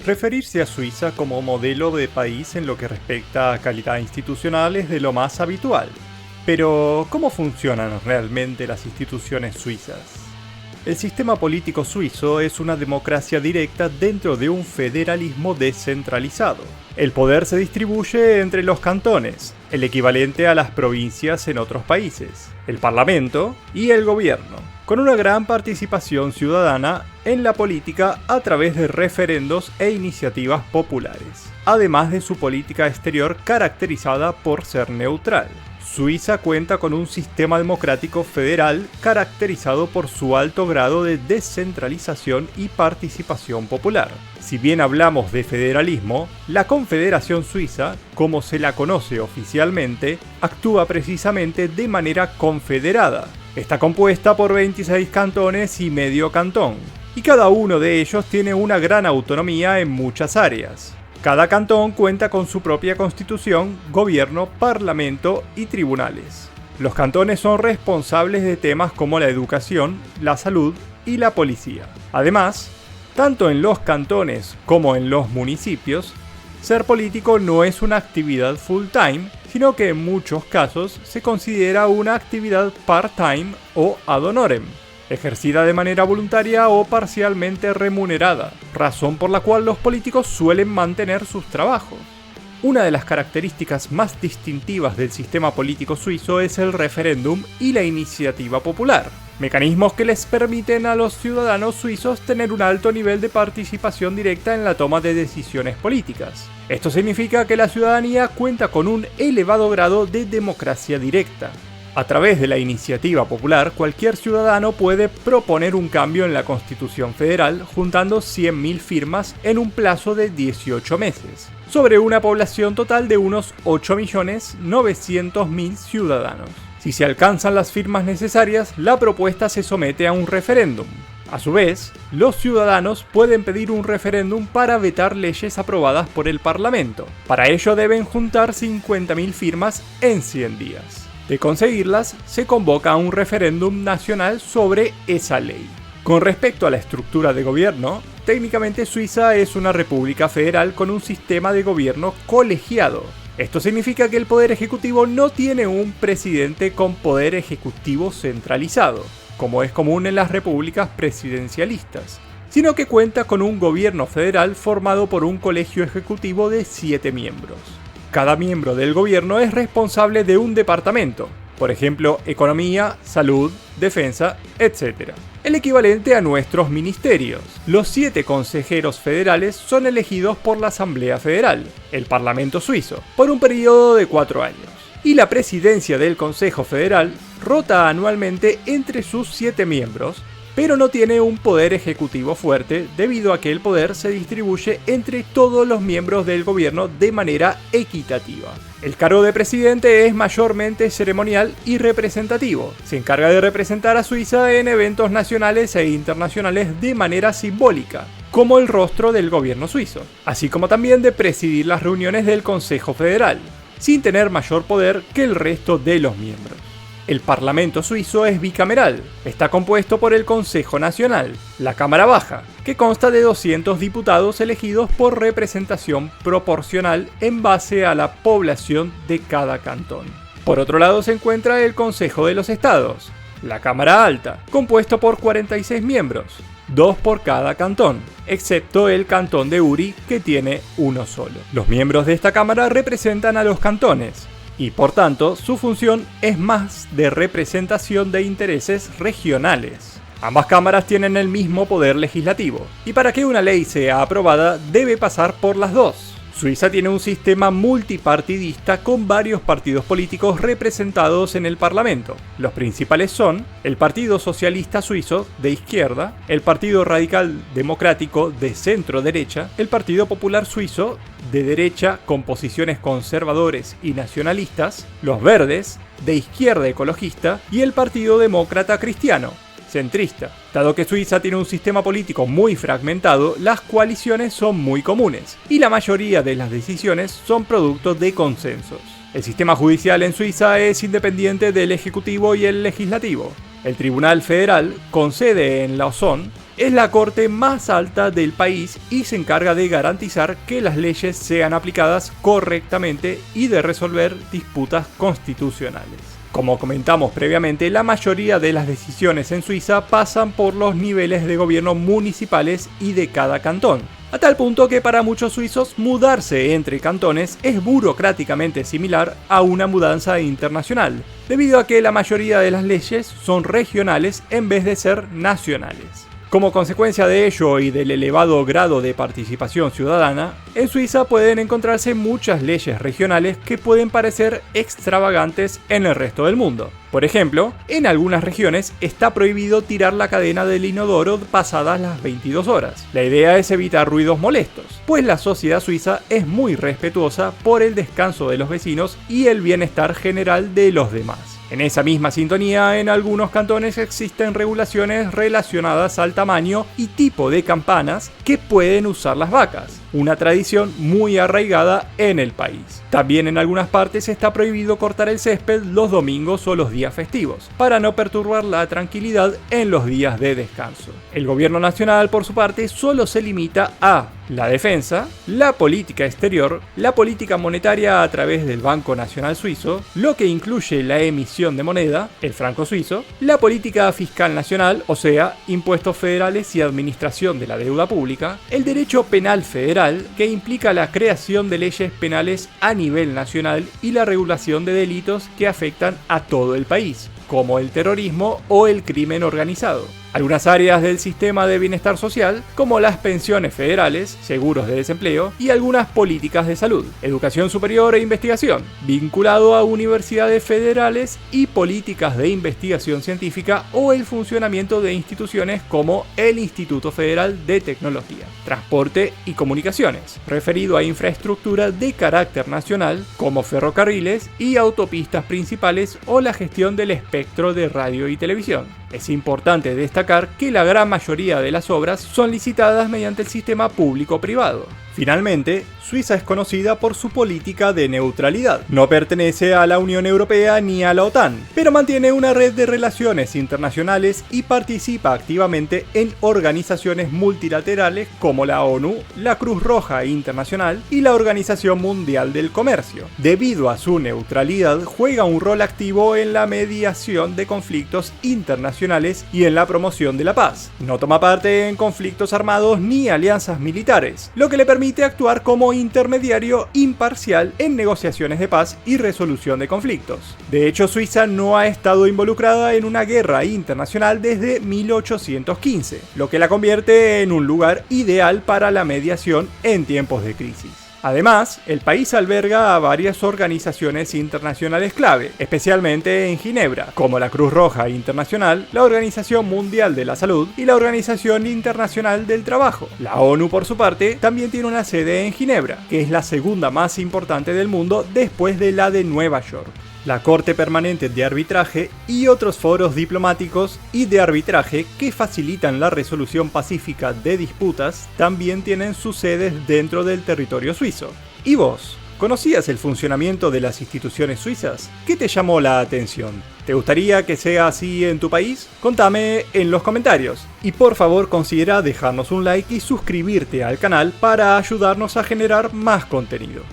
Referirse a Suiza como modelo de país en lo que respecta a calidad institucional es de lo más habitual. Pero, ¿cómo funcionan realmente las instituciones suizas? El sistema político suizo es una democracia directa dentro de un federalismo descentralizado. El poder se distribuye entre los cantones, el equivalente a las provincias en otros países, el parlamento y el gobierno, con una gran participación ciudadana en la política a través de referendos e iniciativas populares, además de su política exterior caracterizada por ser neutral. Suiza cuenta con un sistema democrático federal caracterizado por su alto grado de descentralización y participación popular. Si bien hablamos de federalismo, la Confederación Suiza, como se la conoce oficialmente, actúa precisamente de manera confederada. Está compuesta por 26 cantones y medio cantón, y cada uno de ellos tiene una gran autonomía en muchas áreas. Cada cantón cuenta con su propia constitución, gobierno, parlamento y tribunales. Los cantones son responsables de temas como la educación, la salud y la policía. Además, tanto en los cantones como en los municipios, ser político no es una actividad full-time, sino que en muchos casos se considera una actividad part-time o ad honorem, ejercida de manera voluntaria o parcialmente remunerada, razón por la cual los políticos suelen mantener sus trabajos. Una de las características más distintivas del sistema político suizo es el referéndum y la iniciativa popular, mecanismos que les permiten a los ciudadanos suizos tener un alto nivel de participación directa en la toma de decisiones políticas. Esto significa que la ciudadanía cuenta con un elevado grado de democracia directa. A través de la iniciativa popular, cualquier ciudadano puede proponer un cambio en la Constitución Federal juntando 100.000 firmas en un plazo de 18 meses, sobre una población total de unos 8.900.000 ciudadanos. Si se alcanzan las firmas necesarias, la propuesta se somete a un referéndum. A su vez, los ciudadanos pueden pedir un referéndum para vetar leyes aprobadas por el Parlamento. Para ello deben juntar 50.000 firmas en 100 días. De conseguirlas, se convoca un referéndum nacional sobre esa ley. Con respecto a la estructura de gobierno, técnicamente Suiza es una república federal con un sistema de gobierno colegiado. Esto significa que el poder ejecutivo no tiene un presidente con poder ejecutivo centralizado, como es común en las repúblicas presidencialistas, sino que cuenta con un gobierno federal formado por un colegio ejecutivo de 7 miembros. Cada miembro del gobierno es responsable de un departamento, por ejemplo, economía, salud, defensa, etc. El equivalente a nuestros ministerios. Los 7 consejeros federales son elegidos por la Asamblea Federal, el Parlamento suizo, por un periodo de 4 años. Y la presidencia del Consejo Federal rota anualmente entre sus 7 miembros, pero no tiene un poder ejecutivo fuerte debido a que el poder se distribuye entre todos los miembros del gobierno de manera equitativa. El cargo de presidente es mayormente ceremonial y representativo. Se encarga de representar a Suiza en eventos nacionales e internacionales de manera simbólica, como el rostro del gobierno suizo, así como también de presidir las reuniones del Consejo Federal, sin tener mayor poder que el resto de los miembros. El Parlamento suizo es bicameral, está compuesto por el Consejo Nacional, la Cámara Baja, que consta de 200 diputados elegidos por representación proporcional en base a la población de cada cantón. Por otro lado se encuentra el Consejo de los Estados, la Cámara Alta, compuesto por 46 miembros, 2 por cada cantón, excepto el cantón de Uri, que tiene uno solo. Los miembros de esta cámara representan a los cantones, y por tanto su función es más de representación de intereses regionales. Ambas cámaras tienen el mismo poder legislativo, y para que una ley sea aprobada debe pasar por las dos. Suiza tiene un sistema multipartidista con varios partidos políticos representados en el Parlamento. Los principales son el Partido Socialista Suizo de izquierda, el Partido Radical Democrático de centro-derecha, el Partido Popular Suizo de derecha con posiciones conservadores y nacionalistas, los Verdes de izquierda ecologista y el Partido Demócrata Cristiano centrista. Dado que Suiza tiene un sistema político muy fragmentado, las coaliciones son muy comunes, y la mayoría de las decisiones son producto de consensos. El sistema judicial en Suiza es independiente del Ejecutivo y el Legislativo. El Tribunal Federal, con sede en Lausanne, es la corte más alta del país y se encarga de garantizar que las leyes sean aplicadas correctamente y de resolver disputas constitucionales. Como comentamos previamente, la mayoría de las decisiones en Suiza pasan por los niveles de gobierno municipales y de cada cantón, a tal punto que para muchos suizos mudarse entre cantones es burocráticamente similar a una mudanza internacional, debido a que la mayoría de las leyes son regionales en vez de ser nacionales. Como consecuencia de ello y del elevado grado de participación ciudadana, en Suiza pueden encontrarse muchas leyes regionales que pueden parecer extravagantes en el resto del mundo. Por ejemplo, en algunas regiones está prohibido tirar la cadena del inodoro pasadas las 22 horas. La idea es evitar ruidos molestos, pues la sociedad suiza es muy respetuosa por el descanso de los vecinos y el bienestar general de los demás. En esa misma sintonía, en algunos cantones existen regulaciones relacionadas al tamaño y tipo de campanas que pueden usar las vacas, una tradición muy arraigada en el país. También en algunas partes está prohibido cortar el césped los domingos o los días festivos, para no perturbar la tranquilidad en los días de descanso. El gobierno nacional, por su parte, solo se limita a la defensa, la política exterior, la política monetaria a través del Banco Nacional Suizo, lo que incluye la emisión de moneda, el franco suizo, la política fiscal nacional, o sea, impuestos federales y administración de la deuda pública, el derecho penal federal, que implica la creación de leyes penales a nivel nacional y la regulación de delitos que afectan a todo el país, como el terrorismo o el crimen organizado. Algunas áreas del sistema de bienestar social, como las pensiones federales, seguros de desempleo y algunas políticas de salud, educación superior e investigación, vinculado a universidades federales y políticas de investigación científica o el funcionamiento de instituciones como el Instituto Federal de Tecnología, Transporte y Comunicaciones, referido a infraestructura de carácter nacional como ferrocarriles y autopistas principales o la gestión del espectro de radio y televisión. Es importante destacar que la gran mayoría de las obras son licitadas mediante el sistema público-privado. Finalmente, Suiza es conocida por su política de neutralidad. No pertenece a la Unión Europea ni a la OTAN, pero mantiene una red de relaciones internacionales y participa activamente en organizaciones multilaterales como la ONU, la Cruz Roja Internacional y la Organización Mundial del Comercio. Debido a su neutralidad, juega un rol activo en la mediación de conflictos internacionales y en la promoción de la paz. No toma parte en conflictos armados ni alianzas militares, lo que le permite actuar como intermediario imparcial en negociaciones de paz y resolución de conflictos. De hecho, Suiza no ha estado involucrada en una guerra internacional desde 1815, lo que la convierte en un lugar ideal para la mediación en tiempos de crisis. Además, el país alberga a varias organizaciones internacionales clave, especialmente en Ginebra, como la Cruz Roja Internacional, la Organización Mundial de la Salud y la Organización Internacional del Trabajo. La ONU, por su parte, también tiene una sede en Ginebra, que es la segunda más importante del mundo después de la de Nueva York. La Corte Permanente de Arbitraje y otros foros diplomáticos y de arbitraje que facilitan la resolución pacífica de disputas también tienen sus sedes dentro del territorio suizo. ¿Y vos? ¿Conocías el funcionamiento de las instituciones suizas? ¿Qué te llamó la atención? ¿Te gustaría que sea así en tu país? Contame en los comentarios. Y por favor considera dejarnos un like y suscribirte al canal para ayudarnos a generar más contenido.